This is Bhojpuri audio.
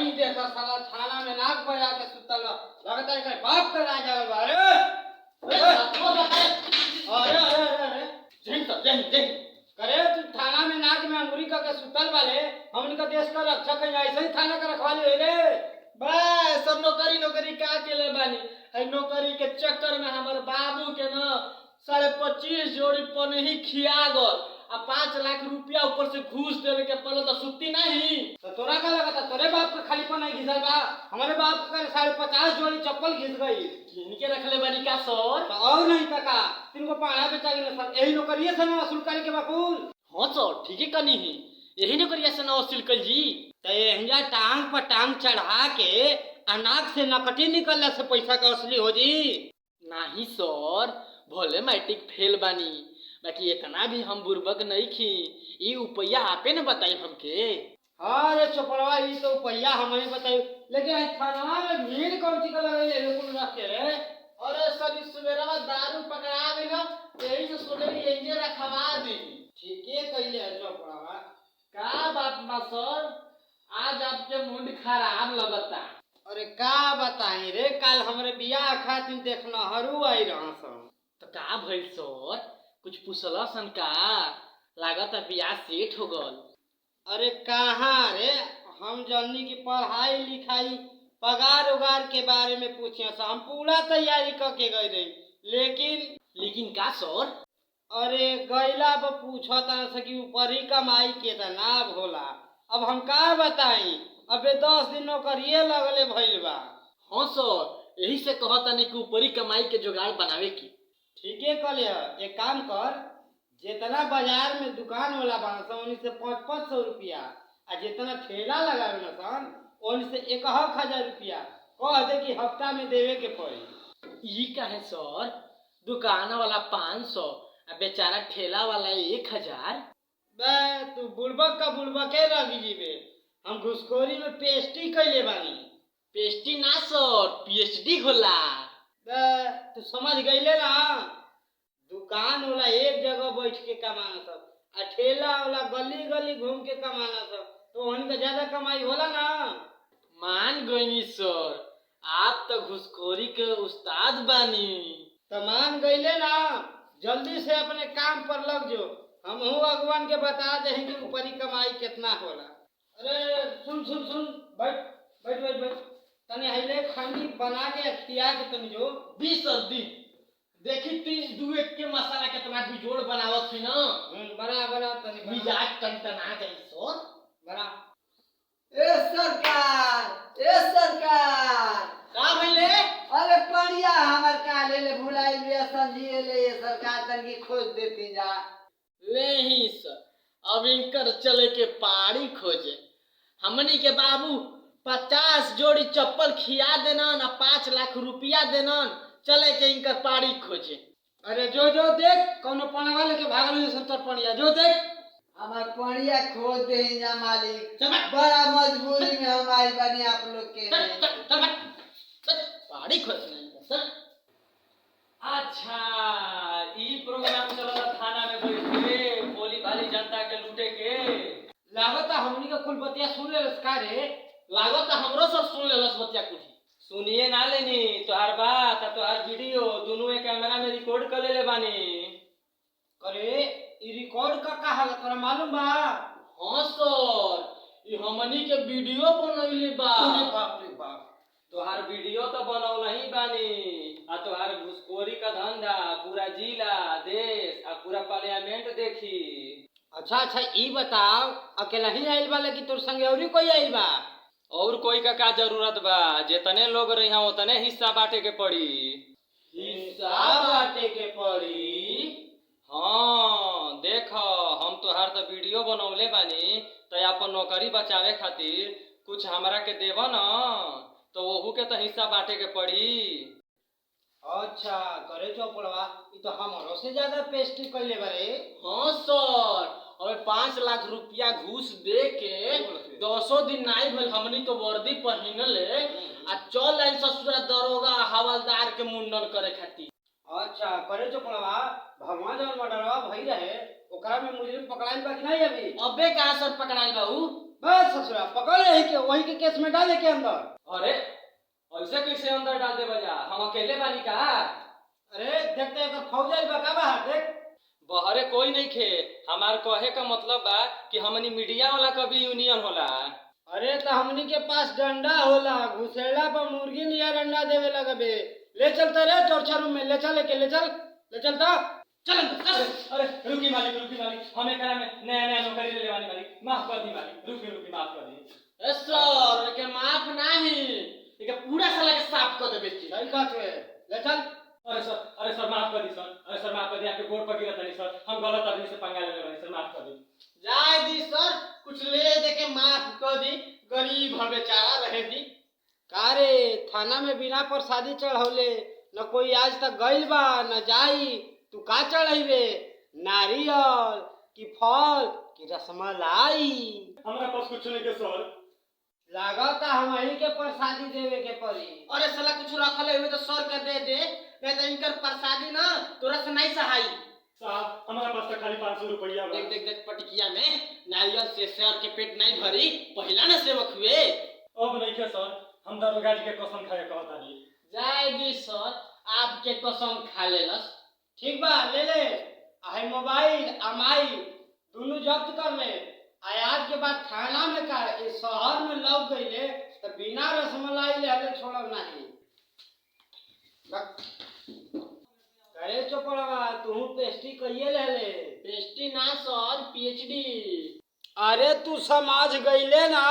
हई देखा साला थाना में नाक बजा के सुतल लगता है कि बाप का राजा बा। अरे अरे अरे जय सब जय करे तू थाना में नाक में अंगुरी करके सुतल वाले हमन का देश का रक्षक है ऐसे ही थाना का रखवाली रे। बस सब नौकरी का केले बानी है नौकरी के चक्कर में हमारे बाबू के ना 25.5 जोड़ी पनही खिया गल आ 5 लाख रुपया ऊपर से घूस देवे के पड़ल तो सुत्ती नहीं। तो तोरा का लगा था तोरे बाप का खाली पन घिसल बा हमारे बाप का 50 जोड़ी चप्पल घिस गई इनके रखले बानी का सर तो और नहीं तका तिनको पाड़ा बेचा गेल सर यही नौकरिए से ना वसूल करे के बाकुल। हां सर ठीक है कनी ही यही नौकरिया से ना वसूल कर जी तो यहिया टांग पर टांग चढ़ा के अनाक से नकटी निकलने से पैसा का असली हो जी। नहीं सर भले मैट्रिक फेल बानी बाकी इतना भी हम बुर्बक नहीं खी ई रुपया आपे न बताई हमके। हाँ रे चपड़वा ई तो रुपया हमें बताई लेकिन थाना में भीड़ कौन सी का लगे रे कुल रख के रे। अरे सर इस सवेरा दारू पकड़ा गई ना यही से सोचे इंजे रखवा दी। ठीके कइले है चपड़वा का बात बा सर आज आपके मुंड खराब लगता। अरे का बताई रे कल हमरे बियाह खातिर देखना हरू आई रहसन तो का भइल सर कुछ पूछला सन का लागत बियाह सेट हो गल। अरे कहाँ रे हम जननी की पढ़ाई लिखाई पगार उगार के बारे में पूछे हम पूरा तैयारी करके गए रही लेकिन का सर अरे गैला पर पूछता कि ऊपर ही कमाई कितना भोला अब हम का बताई अबे 10 दिन नौकरिए लगले भइल बा। हाँ सर यही से कहता नहीं कि ऊपरी कमाई के जुगाड़ बनावे की। ठीके कहले एक काम कर जितना बाजार में दुकान वाला बना उन्हीं से 500 रुपया आ जितना ठेला लगावे न सन उन्हीं से 1000 रुपया कह दे कि हफ्ता में देवे के पड़ी। ई का है सर दुकान वाला 500 आ बेचारा ठेला वाला 1000। बे तू बुड़बक का बुड़बके लगी जीबे हम घुसखोरी में पेस्टी कैले बानी। पेस्टी ना सर पीएचडी होला। बे तू समझ गईले ना दुकान वाला एक जगह बैठ के कमाना सब आ ठेला वाला गली गली घूम के कमाना सब तो उनका ज्यादा कमाई होला ना। मान गईनी सर आप तो घुसखोरी के उस्ताद बानी। तो मान गईले ना जल्दी से अपने काम पर लग जो हम अगवान के बता दे कि ऊपरी कमाई कितना होला। अरे सुन सुन सुन बैठ बैठ बैठ बैठ तने हिले खानी बना के खिया के तनी जो 20 दिन देखी 3 2 के मसाला कितना बिजोड़ बनावत थी ना बना बना तनी मिजाज टनटना गई सर बना। ए सरकार का भइले अरे पड़िया हमर का ले भुलाई लिया समझिए ले सरकार तनकी खोज देती जा ले ही सर अब इनकर चले के पाड़ी खोजे हमनी के बाबू 50 जोड़ी चप्पल खिया देना ना 5 लाख रुपया देना चले के इनकर पाड़ी खोजे। अरे जो जो देख कौनो पणवा लेके भागल है संतर पणिया जो देख हमार पड़िया खोज दे जा मालिक बड़ा मजबूरी में हम आए बने आप लोग के पाड़ी खोजने सर। अच्छा ई प्रोग्राम चलता थाना में बैठ के बोली भाली जनता के लूटे के लागत हमनी का कुल बतिया सुन ले रे लागत हमरो सब सुन लेलस बतिया कुछ सुनिए ना लेनी तोहार बात तोहार वीडियो दोनों कैमरा में रिकॉर्ड कर ले बानी। करे ई रिकॉर्ड का कहा तोरा मालूम बा। हां सर ई हमनी के वीडियो बनैले बा। अरे बाप रे बाप तोहार वीडियो तो बनौला ही बानी आ तोहार घुसखोरी का धंधा पूरा जिला देश आ पूरा पार्लियामेंट देखी। अच्छा अच्छा ई बताओ अकेला ही आइल बा कि तोर संगे औरी कोई आइल बा। और कोई का जरूरत बा जितने लोग रही उतने हिस्सा बांटे के पड़ी। हिस्सा बांटे के पड़ी। हाँ देखो हम तोहार तो वीडियो बनौले बानी तो अपन नौकरी बचावे खातिर कुछ हमरा के देवा ना तो वहू के तो हिस्सा बांटे के पड़ी। अच्छा करे चौपड़वा ई तो हमरो से ज्यादा पेस्टी कैले बारे। हाँ सर और 5 लाख रुपया घूस दे के 10 दिन नाई भइल हमनी तो वर्दी पहिनले आ चल आइल ससुरा दरोगा हवलदार के मुंडन करे खातिर। अच्छा करे चौपड़वा भगवान जवन मर्डरवा भई रहे ओकरा में मुजरिम पकड़ाइल बा कि नहीं अभी? अबे कहाँ सर पकड़ाइल बा ऊ? बस ससुरा पकड़ ले के वही के केस में डाले के अंदर। अरे ऐसे कैसे अंदर डाल दे बजा, हम अकेले बानी का? अरे देखते एक फौजाई बा का बाहर देख। बहरे कोई नहीं खे। हमार कहे का मतलब बा कि हमनी मीडिया वाला कभी यूनियन होला। अरे तो हमनी के पास डंडा होला, घुसेड़ा पर मुर्गी नियर अंडा देवे लगबे। ले चलते रे चौरछा रूम में, ले चल ले चल तो चल अंदर। अरे रुकी मालिक हमें करा में नया नौकरी ले लेवानी मालिक, माफ कर दी मालिक, रुकी माफ कर दी। ए सर के माफ नहीं, ये पूरा साला के साफ कर दे बेटी। सही बात है, ले चल। अरे सर माफ कर दी सर, अरे सर माफ कर दी, आपके गोड़ पर गिरा तनी सर, हम गलत आदमी से पंगा ले लेवानी सर, माफ कर दी। जाए दी सर, कुछ ले दे के माफ कर दी, गरीब है बेचारा रहे दी। का रे थाना में बिना प्रसादी चढ़ौले न कोई आज तक गइल बा न जाई, तू का चढ़ाइबे? नारियल की फल की रसमलाई? हमरा पास कुछ नहीं के सर। लागता हम ही के प्रसादी देवे के पड़ी। अरे साला कुछ रखल है तो सर के दे दे, नहीं तो इनकर प्रसादी ना तोरा से नहीं सहाई। साहब हमारा पास तो खाली 500 रुपया बा। देख पटिकिया में नारियल से सर के पेट नहीं भरी, पहला ना सेवक हुए। अब नहीं के सर, हम दरोगा जी के कसम खाए कहता नहीं। जाए दी सर, आपके कसम खा लेलस। ठीक बा ले ले, आहे मोबाइल अमाई दोनों जब्त कर ले। आज के बाद थाना में का इस शहर में लग गईले तो बिना रसमलाई ले हले छोड़ब नहीं। करे चोपड़वा तू पेस्टी कहिए ले ले? पेस्टी ना सर, पीएचडी। अरे तू समझ गईले ना।